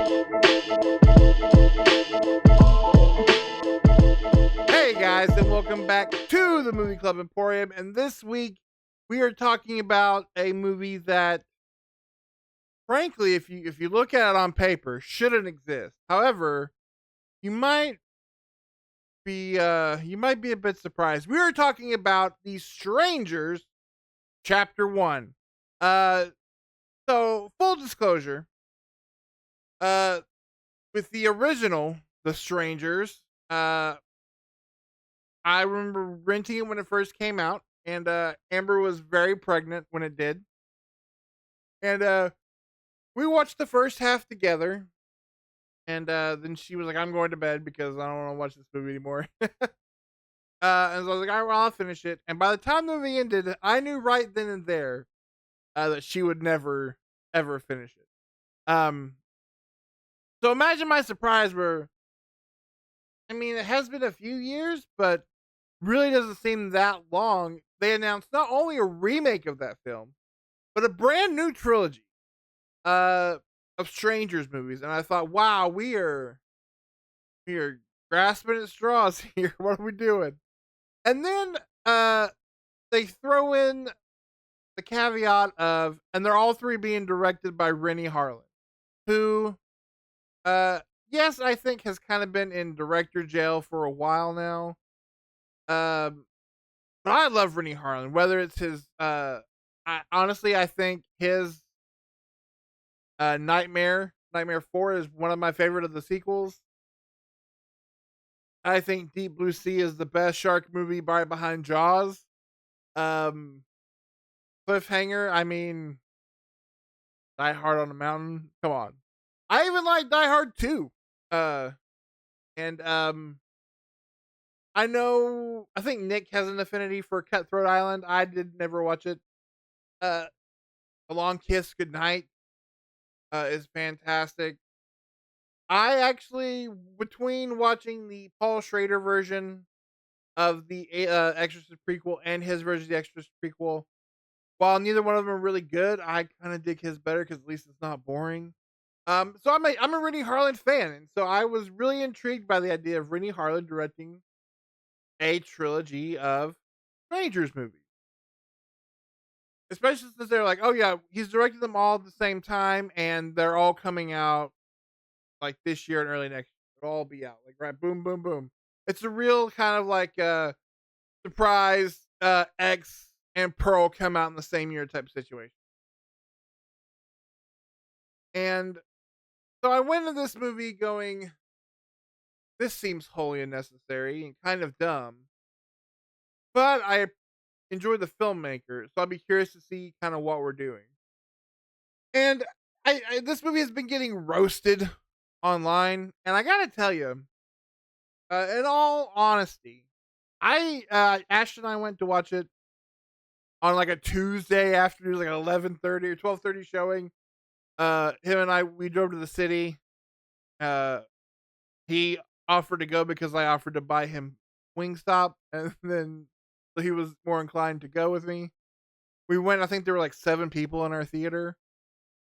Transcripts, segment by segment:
Hey guys, and welcome back to the Movie Club Emporium. And this week we are talking about a movie that, frankly, if you look at it on paper, shouldn't exist. However, you might you might be a bit surprised. We are talking about The Strangers, Chapter One. Uh, so full disclosure, uh, with the original The Strangers, I remember renting it when it first came out, and Amber was very pregnant when it did, and we watched the first half together, and then she was like, "I'm going to bed because I don't want to watch this movie anymore." And so I was like, "All right, well, I'll finish it." And by the time the movie ended, I knew right then and there that she would never ever finish it. Um, so imagine my surprise, where I mean, it has been a few years, but really doesn't seem that long. They announced not only a remake of that film, but a brand new trilogy uh of strangers movies. And I thought, wow, we are grasping at straws here. What are we doing? And then they throw in the caveat of, and they're all three being directed by Rennie Harlan, who uh yes, I think has kind of been in director jail for a while now. um but I love Rennie Harlan, whether it's his I think his Nightmare 4 is one of my favorite of the sequels. I think Deep Blue Sea is the best shark movie right behind Jaws. Um, Cliffhanger, I mean, Die Hard on the Mountain. Come on. I even like Die Hard 2. Uh, and I think Nick has an affinity for Cutthroat Island. I did never watch it. Uh, A Long Kiss Goodnight is fantastic. I actually, between watching the Paul Schrader version of the Exorcist prequel and his version of the Exorcist prequel, while neither one of them are really good, I kind of dig his better because at least it's not boring. So I'm a Rennie Harlan fan, and so I was really intrigued by the idea of Rennie Harlan directing a trilogy of Strangers movies, especially since they're like, oh yeah, he's directing them all at the same time, and they're all coming out like this year and early next year. It'll all be out like right, boom, boom, boom. It's a real kind of like surprise X and Pearl come out in the same year type of situation. And so I went into this movie going, this seems wholly unnecessary and kind of dumb, but I enjoy the filmmaker, so I'll be curious to see kind of what we're doing. And this movie has been getting roasted online, and I gotta tell you, in all honesty, I Ashton and I went to watch it on like a Tuesday afternoon, like an 11:30 or 12:30 showing. Him and I, we drove to the city. Uh, he offered to go because I offered to buy him Wingstop, and then he was more inclined to go with me. We went. I think there were like 7 people in our theater,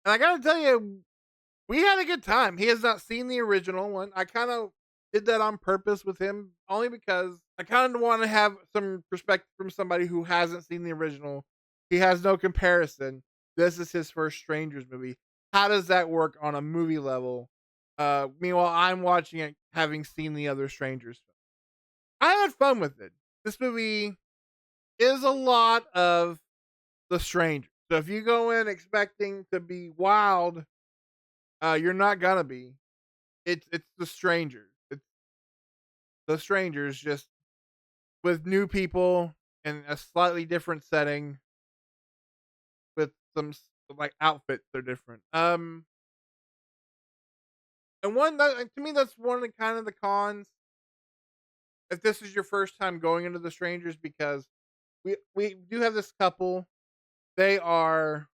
and I gotta tell you, we had a good time. He has not seen the original one. I kind of did that on purpose with him, only because I kind of want to have some perspective from somebody who hasn't seen the original. He has no comparison. This is his first Strangers movie. How does that work on a movie level? Meanwhile, I'm watching it having seen the other Strangers film. I had fun with it. This movie is a lot of The Strangers. So if you go in expecting to be wild, you're not gonna be. It's The Strangers. It's The Strangers, just with new people in a slightly different setting, with some like outfits are different. And one that to me, that's one of the kind of the cons if this is your first time going into The Strangers, because we do have this couple. They are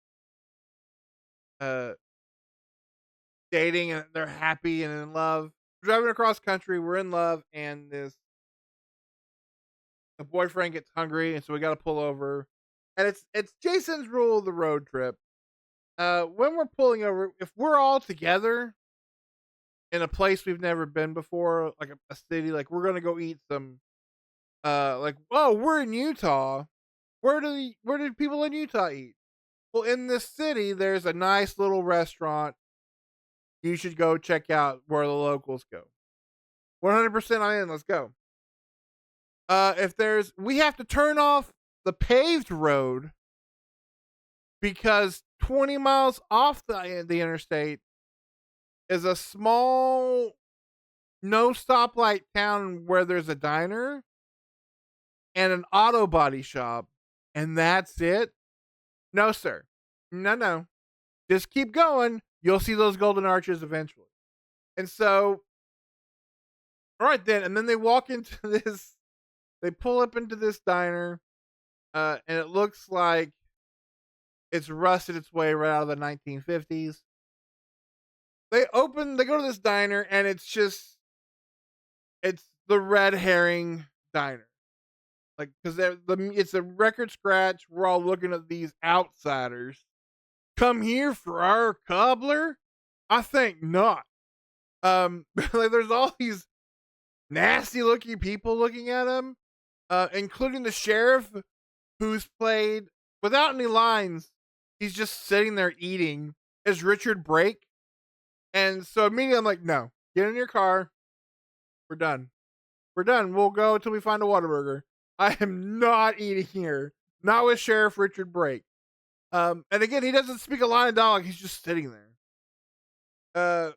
uh dating, and they're happy and in love. Driving across country, we're in love, and this the boyfriend gets hungry, and so we got to pull over. And it's Jason's rule of the road trip. When we're pulling over, if we're all together, in a place we've never been before, like a city. Like we're gonna go eat some. Like oh, we're in Utah. Where did people in Utah eat? Well, in this city, there's a nice little restaurant. You should go check out where the locals go. 100% on in. Let's go. If there's, we have to turn off the paved road because 20 miles off the interstate is a small, no stoplight town where there's a diner and an auto body shop, and that's it. No, sir. No, no. Just keep going. You'll see those golden arches eventually. And so, all right then, and then they walk into this. They pull up into this diner, and it looks like it's rusted its way right out of the 1950s. They go to this diner, and it's the red herring diner. Like, because it's a record scratch. We're all looking at these outsiders. Come here for our cobbler? I think not. Like there's all these nasty looking people looking at him, including the sheriff, who's played without any lines. He's just sitting there eating as Richard Brake. And so immediately I'm like, no, get in your car. We're done. We're done. We'll go until we find a Whataburger. I am not eating here. Not with Sheriff Richard Brake. And again, he doesn't speak a line of dialogue. He's just sitting there.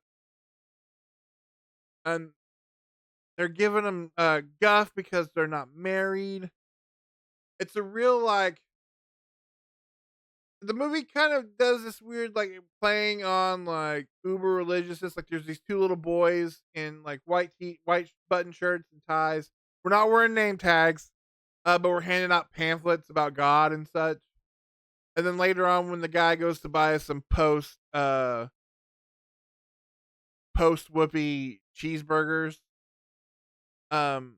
And they're giving him guff because they're not married. It's a real like the movie kind of does this weird like playing on like uber religiousness. Like there's these two little boys in like white button shirts and ties. We're not wearing name tags, but we're handing out pamphlets about God and such. And then later on, when the guy goes to buy some post whoopee cheeseburgers, um,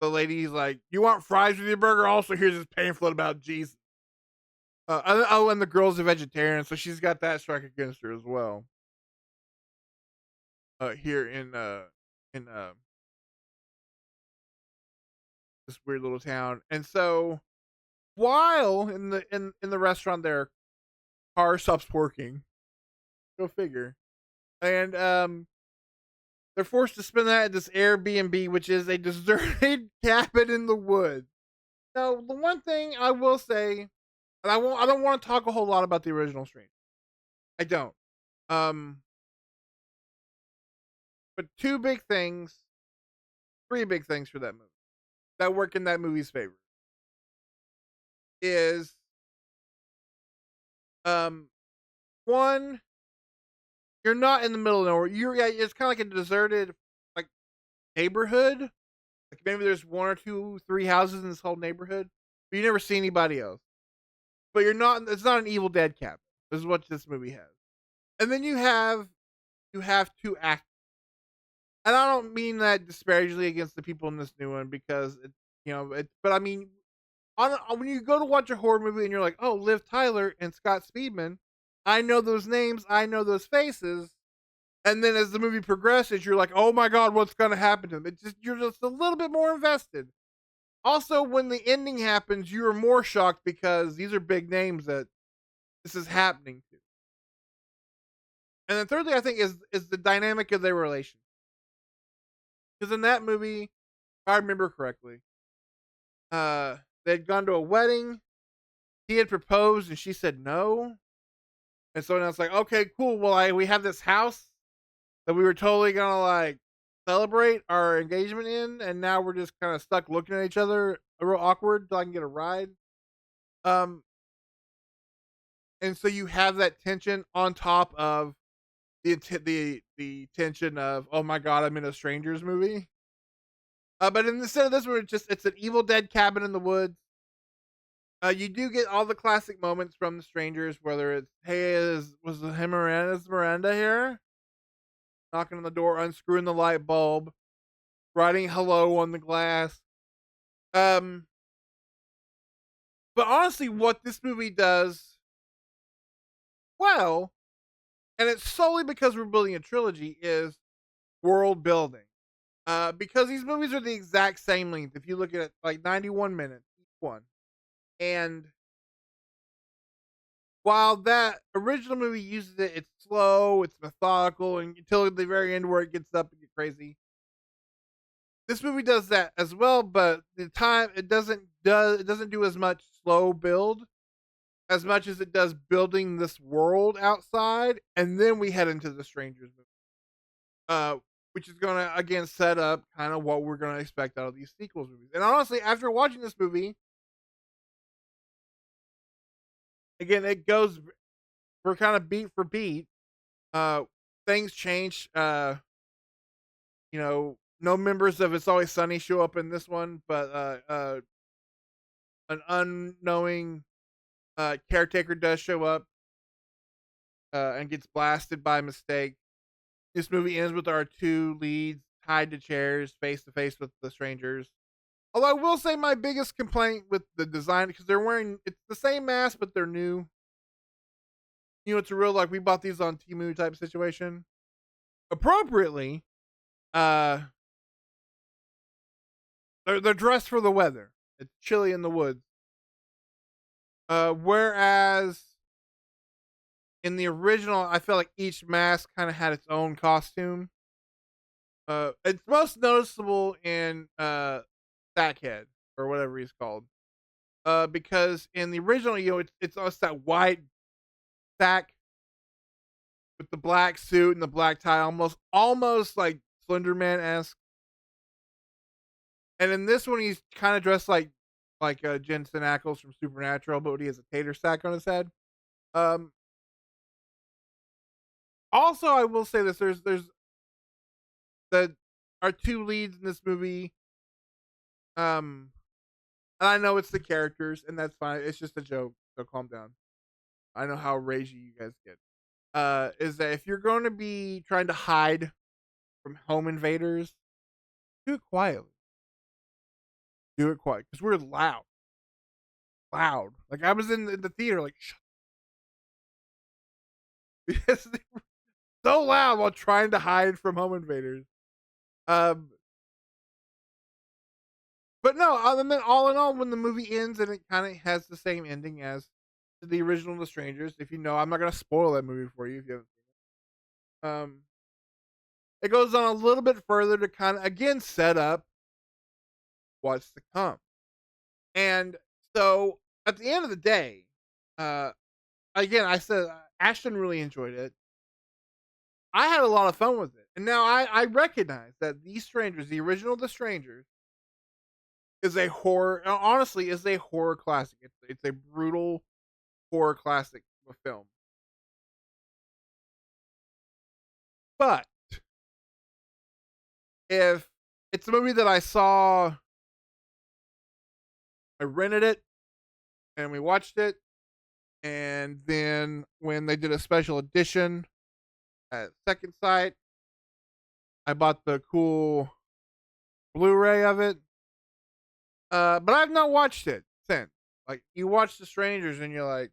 the lady's like, "You want fries with your burger? Also, here's this pamphlet about Jesus." And the girl's a vegetarian, so she's got that strike against her as well. Here in this weird little town, and so while in the restaurant, their car stops working. Go figure. And they're forced to spend that at this Airbnb, which is a deserted cabin in the woods. Now, the one thing I will say, and I don't want to talk a whole lot about the original stream. I don't. Um, but three big things for that movie that work in that movie's favor is um one, you're not in the middle of nowhere. It's kind of like a deserted like neighborhood. Like maybe there's one or two, three houses in this whole neighborhood, but you never see anybody else. But you're not. It's not an Evil Dead cabin. This is what this movie has. And then you have two actors, and I don't mean that disparagingly against the people in this new one because it, but I mean, when you go to watch a horror movie and you're like, oh, Liv Tyler and Scott Speedman, I know those names, I know those faces, and then as the movie progresses, you're like, oh my god, what's gonna happen to them? You're just a little bit more invested. Also, when the ending happens, you are more shocked because these are big names that this is happening to. And then thirdly, I think is the dynamic of their relation. Because in that movie, if I remember correctly, they'd gone to a wedding. He had proposed, and she said no. And so now it's like, okay, cool. Well, we have this house that we were totally gonna like celebrate our engagement in, and now we're just kind of stuck looking at each other, real awkward, till I can get a ride. Um, and so you have that tension on top of the tension of oh my god, I'm in a strangers movie. But instead of this one, it's an Evil Dead cabin in the woods. You do get all the classic moments from the strangers, whether it's hey, was Miranda here? Knocking on the door, unscrewing the light bulb, writing hello on the glass. Um, but honestly, what this movie does well, and it's solely because we're building a trilogy, is world building. Because these movies are the exact same length. If you look at it, like 91 minutes each one, and while that original movie uses it, it's slow, it's methodical, and until the very end where it gets up and get crazy. This movie does that as well, but the time it doesn't do as much slow build as much as it does building this world outside, and then we head into the Strangers movie, uh, which is gonna again set up kind of what we're gonna expect out of these sequels movies. And honestly, after watching this movie, again, it goes for kind of beat for beat. Uh, Things change. No members of It's Always Sunny show up in this one, but an unknowing caretaker does show up and gets blasted by mistake. This movie ends with our two leads tied to chairs, face to face with the strangers. Although I will say my biggest complaint with the design, because they're wearing it's the same mask, but they're new. It's a real like we bought these on Temu type situation. Appropriately, uh, they're dressed for the weather. It's chilly in the woods. Whereas in the original, I felt like each mask kind of had its own costume. It's most noticeable in Sackhead or whatever he's called. Because in the original, it's just that white sack with the black suit and the black tie, almost like Slenderman esque. And in this one, he's kind of dressed like Jensen Ackles from Supernatural, but he has a tater sack on his head. Um, Also, I will say this: there's the our two leads in this movie. Um, and I know it's the characters, and that's fine. It's just a joke, so calm down. I know how ragey you guys get. Is that if you're going to be trying to hide from home invaders, do it quietly. Do it quiet because we're loud. Like I was in the theater, like because they were so loud while trying to hide from home invaders. Um, but no, and then all in all, when the movie ends and it kind of has the same ending as the original The Strangers, if you know, I'm not gonna spoil that movie for you if you haven't seen it. It goes on a little bit further to kind of again set up what's to come. And so at the end of the day, uh, again, I said Ashton really enjoyed it. I had a lot of fun with it, and now I recognize that The Strangers, the original The Strangers, is a horror. Honestly, is a horror classic. It's a brutal horror classic of a film. But if it's a movie that I rented it and we watched it, and then when they did a special edition at Second Sight, I bought the cool Blu-ray of it. But I've not watched it since. Like you watch The Strangers and you're like,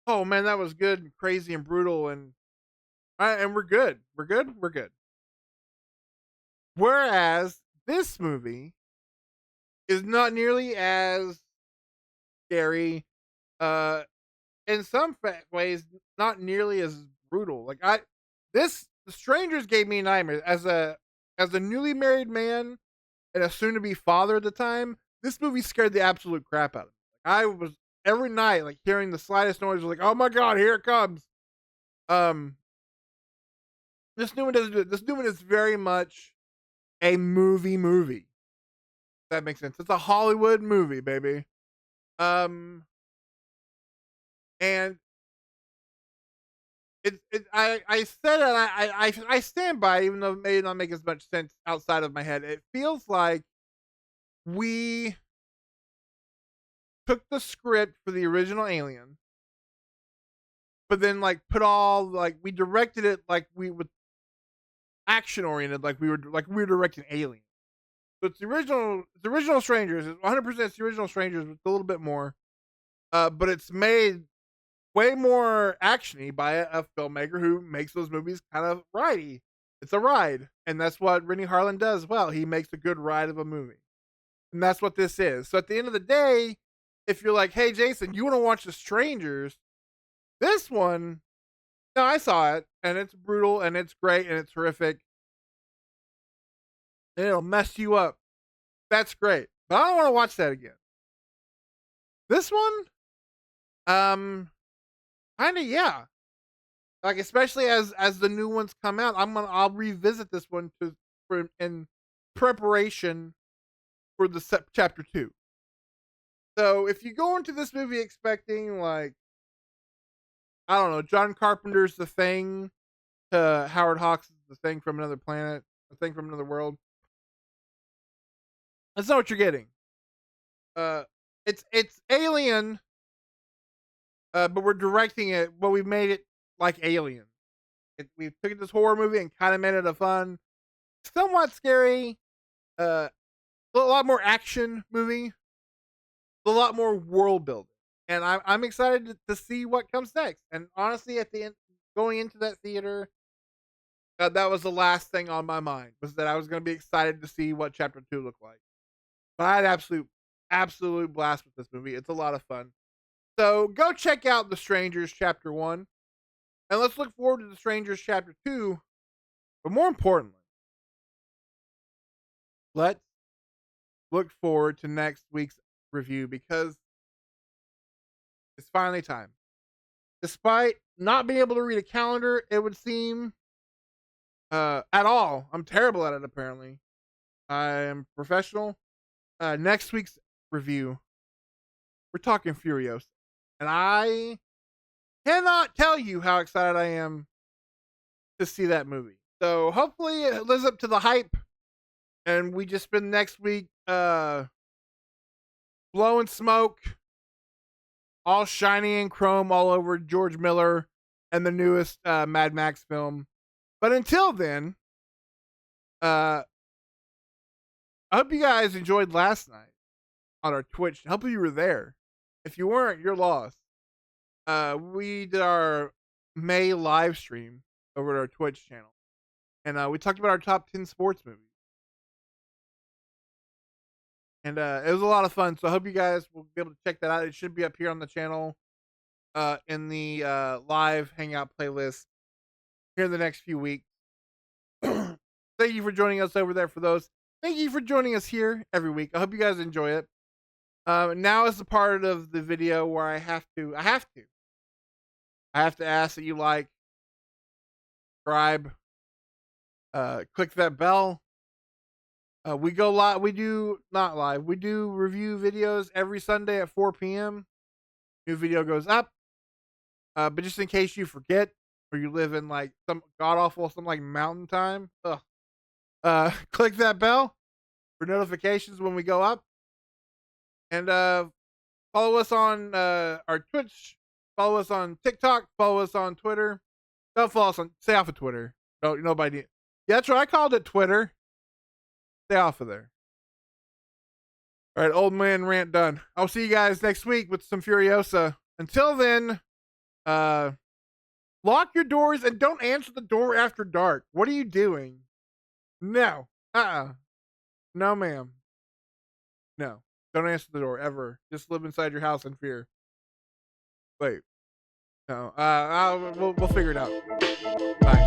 oh man, that was good and crazy and brutal and we're good. We're good. We're good. Whereas this movie is not nearly as scary. Uh, in some ways, not nearly as brutal. The Strangers gave me nightmares as a newly married man and a soon to be father at the time. This movie scared the absolute crap out of me. I was every night like hearing the slightest noise, was like, oh my god, here it comes. Um, this new one doesn't do it. This new one is very much a movie. If that makes sense. It's a Hollywood movie, baby. Um, and I said it. I stand by it, even though it may not make as much sense outside of my head. It feels like we took the script for the original Alien, but then like put all like we directed it like we would action oriented, like we were directing Alien. So it's the original Strangers. It's 100% the original Strangers with a little bit more, but it's made way more actiony by a filmmaker who makes those movies kind of righty. It's a ride, and that's what Rennie Harlan does well. He makes a good ride of a movie, and that's what this is. So at the end of the day, if you're like, "Hey, Jason, you want to watch The Strangers?" This one, no, I saw it, and it's brutal, and it's great, and it's horrific, and it'll mess you up. That's great, but I don't want to watch that again. This one, um, kind of yeah. Like especially as the new ones come out, I'll revisit this one for in preparation for the chapter 2. So if you go into this movie expecting like I don't know, John Carpenter's The Thing to Howard Hawks' The Thing from Another Planet, The Thing from Another World, that's not what you're getting. Uh, it's Alien, but we're directing it, but we made it like Alien. We took this horror movie and kind of made it a fun, somewhat scary, a lot more action movie, a lot more world building, and I'm excited to see what comes next. And honestly, at the end, going into that theater, that was the last thing on my mind was that I was going to be excited to see what Chapter 2 looked like. But I had absolute blast with this movie. It's a lot of fun. So go check out The Strangers Chapter 1, and let's look forward to The Strangers Chapter 2. But more importantly, let's look forward to next week's review because it's finally time. Despite not being able to read a calendar, it would seem at all. I'm terrible at it apparently. I am professional. Next week's review, we're talking Furiosa. And I cannot tell you how excited I am to see that movie. So hopefully it lives up to the hype and we just spend next week blowing smoke, all shiny and chrome all over George Miller and the newest Mad Max film. But until then, I hope you guys enjoyed last night on our Twitch. I hope you were there. If you weren't, you're lost. We did our May live stream over at our Twitch channel. And we talked about our top 10 sports movies. And it was a lot of fun. So I hope you guys will be able to check that out. It should be up here on the channel in the live hangout playlist here in the next few weeks. Thank you for joining us over there for those. Thank you for joining us here every week. I hope you guys enjoy it. Now is the part of the video where I have to ask that you like, subscribe, click that bell. We go live. We do not live. We do review videos every Sunday at 4 p.m. New video goes up. But just in case you forget or you live in like some god awful, some like mountain time, click that bell for notifications when we go up. And follow us on our Twitch. Follow us on TikTok. Follow us on Twitter. Don't follow us on. Stay off of Twitter. No, nobody. Yeah, that's right. I called it Twitter. Stay off of there. All right, old man rant done. I'll see you guys next week with some Furiosa. Until then, lock your doors and don't answer the door after dark. What are you doing? No. No, ma'am. No. Don't answer the door ever. Just live inside your house in fear. Wait. No. We'll figure it out. Bye.